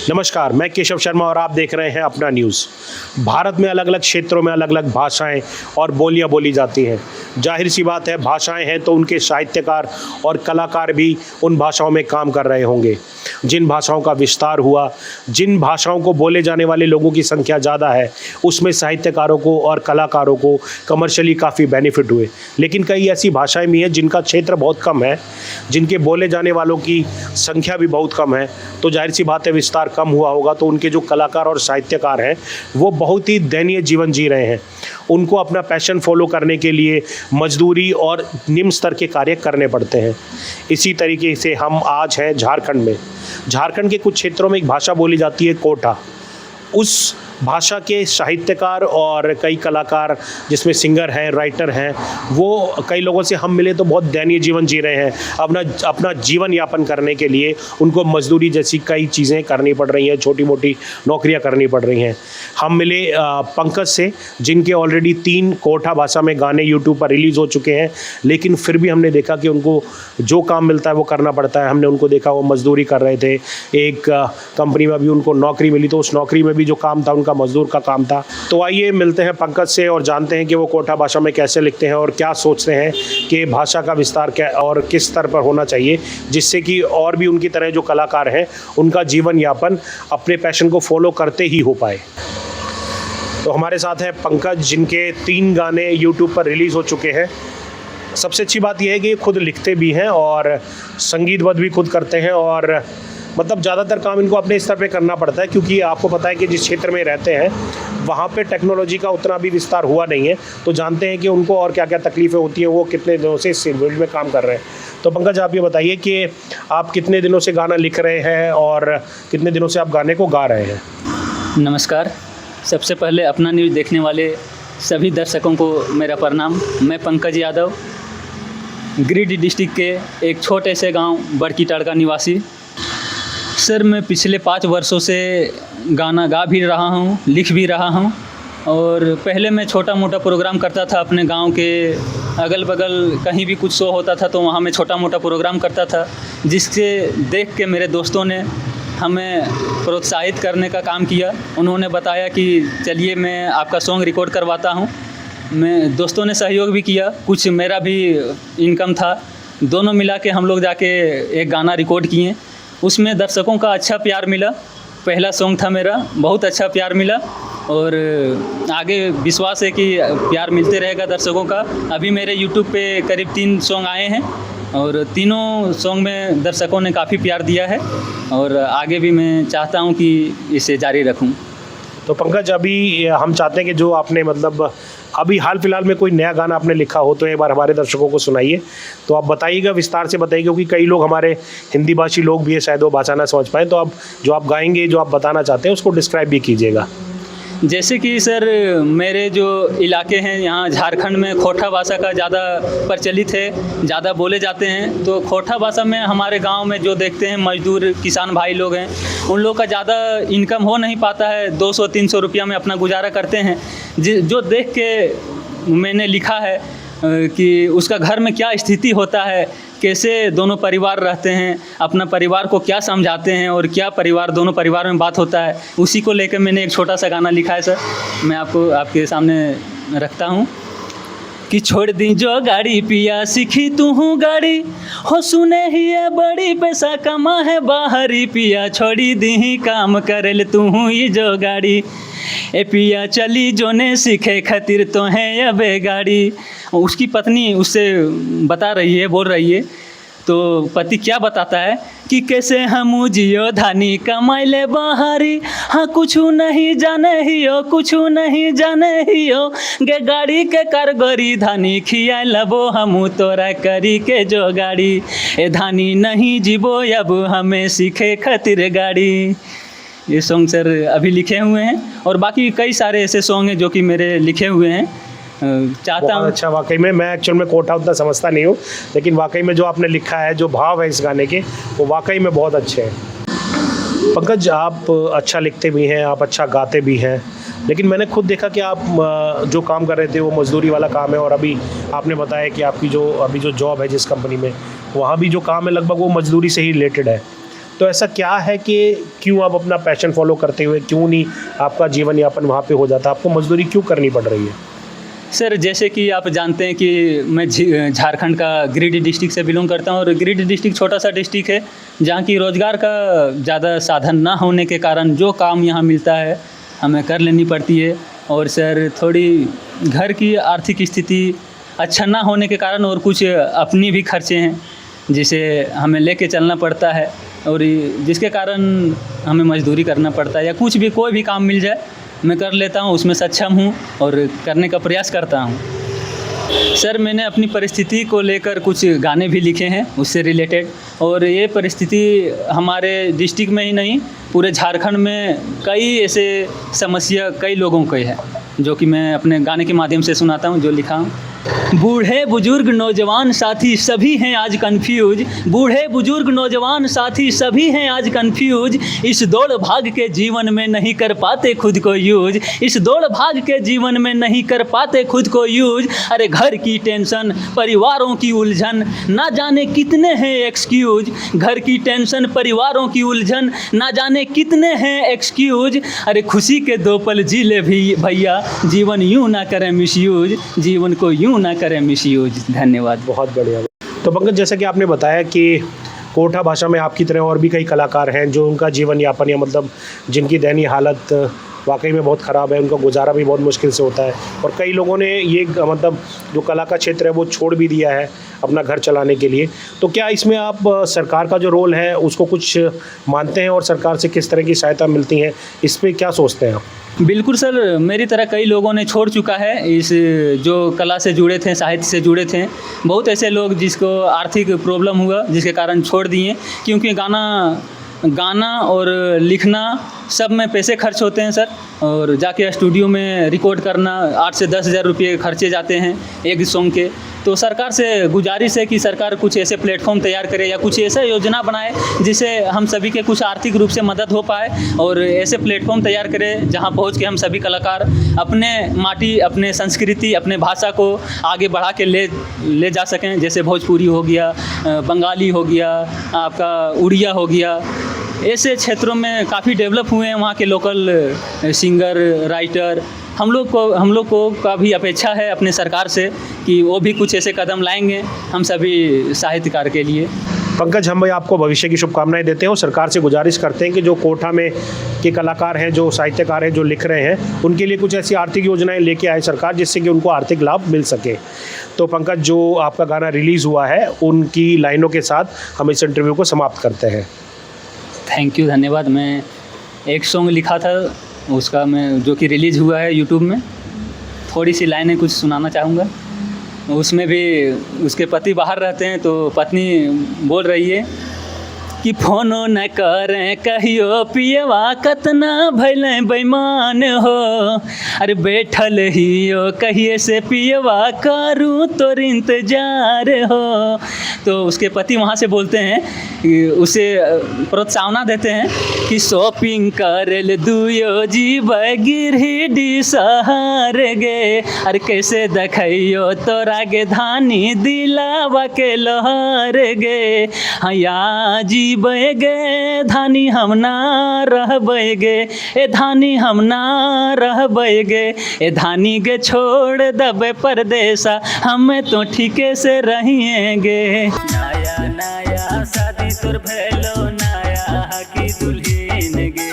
नमस्कार, मैं केशव शर्मा और आप देख रहे हैं अपना न्यूज़। भारत में अलग अलग क्षेत्रों में अलग अलग भाषाएं और बोलियां बोली जाती हैं। जाहिर सी बात है, भाषाएं हैं तो उनके साहित्यकार और कलाकार भी उन भाषाओं में काम कर रहे होंगे। जिन भाषाओं का विस्तार हुआ, जिन भाषाओं को बोले जाने वाले लोगों की संख्या ज़्यादा है, उसमें साहित्यकारों को और कलाकारों को कमर्शियली काफ़ी बेनिफिट हुए। लेकिन कई ऐसी भाषाएं भी हैं जिनका क्षेत्र बहुत कम है, जिनके बोले जाने वालों की संख्या भी बहुत कम है, तो जाहिर सी बात है विस्तार कम हुआ होगा तो उनके जो कलाकार और साहित्यकार हैं वो बहुत ही दयनीय जीवन जी रहे हैं। उनको अपना पैशन फॉलो करने के लिए मजदूरी और निम्न स्तर के कार्य करने पड़ते हैं। इसी तरीके से हम आज हैं झारखंड में। झारखंड के कुछ क्षेत्रों में एक भाषा बोली जाती है कोटा। उस भाषा के साहित्यकार और कई कलाकार, जिसमें सिंगर हैं, राइटर हैं, वो कई लोगों से हम मिले तो बहुत दयनीय जीवन जी रहे हैं। अपना जीवन यापन करने के लिए उनको मजदूरी जैसी कई चीज़ें करनी पड़ रही हैं, छोटी मोटी नौकरियां करनी पड़ रही हैं। हम मिले पंकज से, जिनके ऑलरेडी 3 कोटा भाषा में गाने यूट्यूब पर रिलीज़ हो चुके हैं, लेकिन फिर भी हमने देखा कि उनको जो काम मिलता है वो करना पड़ता है। हमने उनको देखा वो मजदूरी कर रहे थे। एक कंपनी में अभी उनको नौकरी मिली तो उस नौकरी में भी जो काम था का मजदूर का काम था। तो आइए मिलते हैं पंकज से और जानते हैं कि वो कोटा भाषा में कैसे लिखते हैं और क्या सोचते हैं कि भाषा का विस्तार क्या और किस स्तर पर होना चाहिए, जिससे कि और भी उनकी तरह जो कलाकार हैं उनका जीवन यापन अपने पैशन को फॉलो करते ही हो पाए। तो हमारे साथ है पंकज, जिनके 3 गाने यूट्यूब पर रिलीज़ हो चुके हैं। सबसे अच्छी बात यह है कि खुद लिखते भी हैं और संगीतबद्ध भी खुद करते हैं, और मतलब ज़्यादातर काम इनको अपने स्तर पे करना पड़ता है, क्योंकि आपको पता है कि जिस क्षेत्र में रहते हैं वहाँ पे टेक्नोलॉजी का उतना भी विस्तार हुआ नहीं है। तो जानते हैं कि उनको और क्या क्या तकलीफ़ें होती हैं, वो कितने दिनों से इस फील्ड में काम कर रहे हैं। तो पंकज, आप ये बताइए कि आप कितने दिनों से गाना लिख रहे हैं और कितने दिनों से आप गाने को गा रहे हैं? नमस्कार। सबसे पहले अपना न्यूज़ देखने वाले सभी दर्शकों को मेरा प्रणाम। मैं पंकज यादव, गिरिडीह डिस्ट्रिक्ट के एक छोटे से गांव बड़की टाड़ निवासी। सर, मैं पिछले 5 वर्षों से गाना गा भी रहा हूँ, लिख भी रहा हूँ। और पहले मैं छोटा मोटा प्रोग्राम करता था अपने गांव के अगल बगल, कहीं भी कुछ शो होता था तो वहाँ मैं छोटा मोटा प्रोग्राम करता था, जिससे देख के मेरे दोस्तों ने हमें प्रोत्साहित करने का काम किया। उन्होंने बताया कि चलिए मैं आपका सॉन्ग रिकॉर्ड करवाता हूँ। मैं दोस्तों ने सहयोग भी किया, कुछ मेरा भी इनकम था, दोनों मिला के हम लोग जाके एक गाना रिकॉर्ड किए। उसमें दर्शकों का अच्छा प्यार मिला। पहला सॉन्ग था मेरा, बहुत अच्छा प्यार मिला और आगे विश्वास है कि प्यार मिलते रहेगा दर्शकों का। अभी मेरे यूट्यूब पे करीब 3 सॉन्ग आए हैं और तीनों सॉन्ग में दर्शकों ने काफ़ी प्यार दिया है और आगे भी मैं चाहता हूं कि इसे जारी रखूं। तो पंकज, अभी हम चाहते हैं कि जो आपने मतलब अभी हाल फिलहाल में कोई नया गाना आपने लिखा हो तो एक बार हमारे दर्शकों को सुनाइए। तो आप बताइएगा, विस्तार से बताइए, क्योंकि कई लोग हमारे हिंदी भाषी लोग भी है, शायद वो भाषा ना समझ पाएँ। तो आप जो आप गाएंगे, जो आप बताना चाहते हैं, उसको डिस्क्राइब भी कीजिएगा। जैसे कि सर, मेरे जो इलाके हैं यहाँ झारखंड में खोटा भाषा का ज़्यादा प्रचलित है, ज़्यादा बोले जाते हैं। तो खोटा भाषा में हमारे गांव में जो देखते हैं मजदूर किसान भाई लोग हैं, उन लोग का ज़्यादा इनकम हो नहीं पाता है, 200-300 रुपया में अपना गुजारा करते हैं। जो देख के मैंने लिखा है कि उसका घर में क्या स्थिति होता है, कैसे दोनों परिवार रहते हैं, अपना परिवार को क्या समझाते हैं और क्या दोनों परिवार में बात होता है, उसी को लेकर मैंने एक छोटा सा गाना लिखा है। सर, मैं आपको आपके सामने रखता हूँ कि छोड़ दी जो गाड़ी पिया सीखी तू हूँ गाड़ी, हो सुने ही है बड़ी पैसा कमा है बाहरी पिया, छोड़ी दी ही काम करे तू हूँ ये जो गाड़ी, ए पिया चली जो ने सीखे खातिर तो है अबे गाड़ी। उसकी पत्नी उससे बता रही है, बोल रही है, तो पति क्या बताता है कि कैसे हम जियो धानी कमाइले बाहरी, हाँ कुछ नहीं जाने ही हो, कुछ नहीं जाने ही हो, गे गाड़ी के कारगरी धानी खिया लबो हम तोरा करी के जो गाड़ी, ए धानी नहीं जीबो अब हमें सीखे खातिर गाड़ी। ये सॉन्ग सर अभी लिखे हुए हैं और बाकी कई सारे ऐसे सॉन्ग हैं जो कि मेरे लिखे हुए हैं। चाहता हूँ। अच्छा, वाकई में मैं एक्चुअल में कोटा उतना समझता नहीं हूँ, लेकिन वाकई में जो आपने लिखा है, जो भाव है इस गाने के, वो वाकई में बहुत अच्छे हैं। पंकज, आप अच्छा लिखते भी हैं, आप अच्छा गाते भी हैं, लेकिन मैंने खुद देखा कि आप जो काम कर रहे थे वो मजदूरी वाला काम है, और अभी आपने बताया कि आपकी जो अभी जो जॉब है जिस कंपनी में, वहाँ भी जो काम है लगभग वो मजदूरी से ही रिलेटेड है। तो ऐसा क्या है कि क्यों आप अपना पैशन फॉलो करते हुए क्यों नहीं आपका जीवन यापन वहाँ पे हो जाता, आपको मजदूरी क्यों करनी पड़ रही है? सर जैसे कि आप जानते हैं कि मैं झारखंड का गिरिडीह डिस्ट्रिक्ट से बिलोंग करता हूँ और गिरिडीह डिस्ट्रिक्ट छोटा सा डिस्ट्रिक्ट है जहाँ की रोज़गार का ज़्यादा साधन ना होने के कारण जो काम यहाँ मिलता है हमें कर लेनी पड़ती है। और सर थोड़ी घर की आर्थिक स्थिति अच्छा ना होने के कारण और कुछ अपनी भी खर्चे हैं जिसे हमें लेके चलना पड़ता है और जिसके कारण हमें मजदूरी करना पड़ता है या कुछ भी कोई भी काम मिल जाए मैं कर लेता हूँ, उसमें सक्षम हूँ और करने का प्रयास करता हूँ। सर मैंने अपनी परिस्थिति को लेकर कुछ गाने भी लिखे हैं उससे रिलेटेड और ये परिस्थिति हमारे डिस्ट्रिक्ट में ही नहीं पूरे झारखंड में कई ऐसे समस्या कई लोगों की है जो कि मैं अपने गाने के माध्यम से सुनाता हूँ जो लिखा हूँ। बूढ़े बुजुर्ग नौजवान साथी सभी हैं आज कंफ्यूज, बूढ़े बुजुर्ग नौजवान साथी सभी हैं आज कंफ्यूज, इस दौड़ भाग के जीवन में नहीं कर पाते खुद को यूज, इस दौड़ भाग के जीवन में नहीं कर पाते खुद को यूज। अरे घर की टेंशन परिवारों की उलझन ना जाने कितने हैं एक्सक्यूज, घर की टेंशन परिवारों की उलझन ना जाने कितने हैं एक्सक्यूज। अरे खुशी के दो पल जी ले भी भैया, जीवन यूं ना करें मिसयूज, जीवन को यूं ना करें मिसयूज। धन्यवाद। बहुत बढ़िया। तो पंकज जैसा कि आपने बताया कि कोठा भाषा में आपकी तरह और भी कई कलाकार हैं जो उनका जीवन यापन या मतलब जिनकी दैनीय हालत वाकई में बहुत ख़राब है, उनका गुजारा भी बहुत मुश्किल से होता है और कई लोगों ने ये मतलब जो कला का क्षेत्र है वो छोड़ भी दिया है अपना घर चलाने के लिए। तो क्या इसमें आप सरकार का जो रोल है उसको कुछ मानते हैं और सरकार से किस तरह की सहायता मिलती है, इस पर क्या सोचते हैं आप? बिल्कुल सर, मेरी तरह कई लोगों ने छोड़ चुका है इस जो कला से जुड़े थे साहित्य से जुड़े थे। बहुत ऐसे लोग जिसको आर्थिक प्रॉब्लम हुआ जिसके कारण छोड़ दिए क्योंकि गाना और लिखना सब में पैसे खर्च होते हैं सर और जाके स्टूडियो में रिकॉर्ड करना 8 से 10 हज़ार रुपये खर्चे जाते हैं एक सॉन्ग के। तो सरकार से गुजारिश है कि सरकार कुछ ऐसे प्लेटफॉर्म तैयार करे या कुछ ऐसा योजना बनाए जिससे हम सभी के कुछ आर्थिक रूप से मदद हो पाए और ऐसे प्लेटफॉर्म तैयार करे जहां पहुंच के हम सभी कलाकार अपने माटी अपने संस्कृति अपने भाषा को आगे बढ़ा के ले जा सकें। जैसे भोजपुरी हो गया, बंगाली हो गया, आपका उड़िया हो गया, ऐसे क्षेत्रों में काफ़ी डेवलप हुए हैं वहाँ के लोकल सिंगर राइटर। हम लोग को का भी अपेक्षा है अपने सरकार से कि वो भी कुछ ऐसे कदम लाएंगे हम सभी साहित्यकार के लिए। पंकज हम भाई आपको भविष्य की शुभकामनाएं देते हैं और सरकार से गुजारिश करते हैं कि जो कोठा में के कलाकार हैं, जो साहित्यकार हैं, जो लिख रहे हैं, उनके लिए कुछ ऐसी आर्थिक योजनाएं लेके आए सरकार जिससे कि उनको आर्थिक लाभ मिल सके। तो पंकज जो आपका गाना रिलीज़ हुआ है उनकी लाइनों के साथ हम इस इंटरव्यू को समाप्त करते हैं। थैंक यू, धन्यवाद। मैं एक सॉन्ग लिखा था उसका मैं जो कि रिलीज़ हुआ है यूट्यूब में, थोड़ी सी लाइनें कुछ सुनाना चाहूँगा। उसमें भी उसके पति बाहर रहते हैं तो पत्नी बोल रही है कि फोनो न करें कहियो पियवा कतना भैलें बेईमान हो, अरे बैठल हियो कहिए से पियवा करूँ तोर इंतजार हो। तो उसके पति वहाँ से बोलते हैं उसे प्रोत्साहना देते हैं कि शॉपिंग करल दुयो जीब गिरहिडी शहर गे, अरे कैसे देखियो तोरा गे धानी दिलावा के लहर गे, हाँ या जीबे गे धानी हम ना रहबे गे, ए धानी हम ना रहबे गे, ए धानी गे छोड़ दबे परदेसा हमें तो ठीके से रहिएगे। नया नया शादी तोर भेलो नया की दुल्हन गे,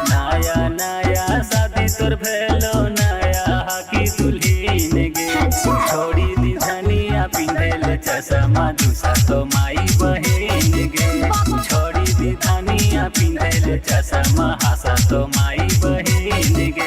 नया नया शादी तोर भेलो नया की दुल्हन गे, छोड़ी दी धनिया पिंधेल चश्मा दूसा तो माई बहन गे, छोड़ी दी धनिया पिंधेल चश्मा हासा तो माई बहन गे।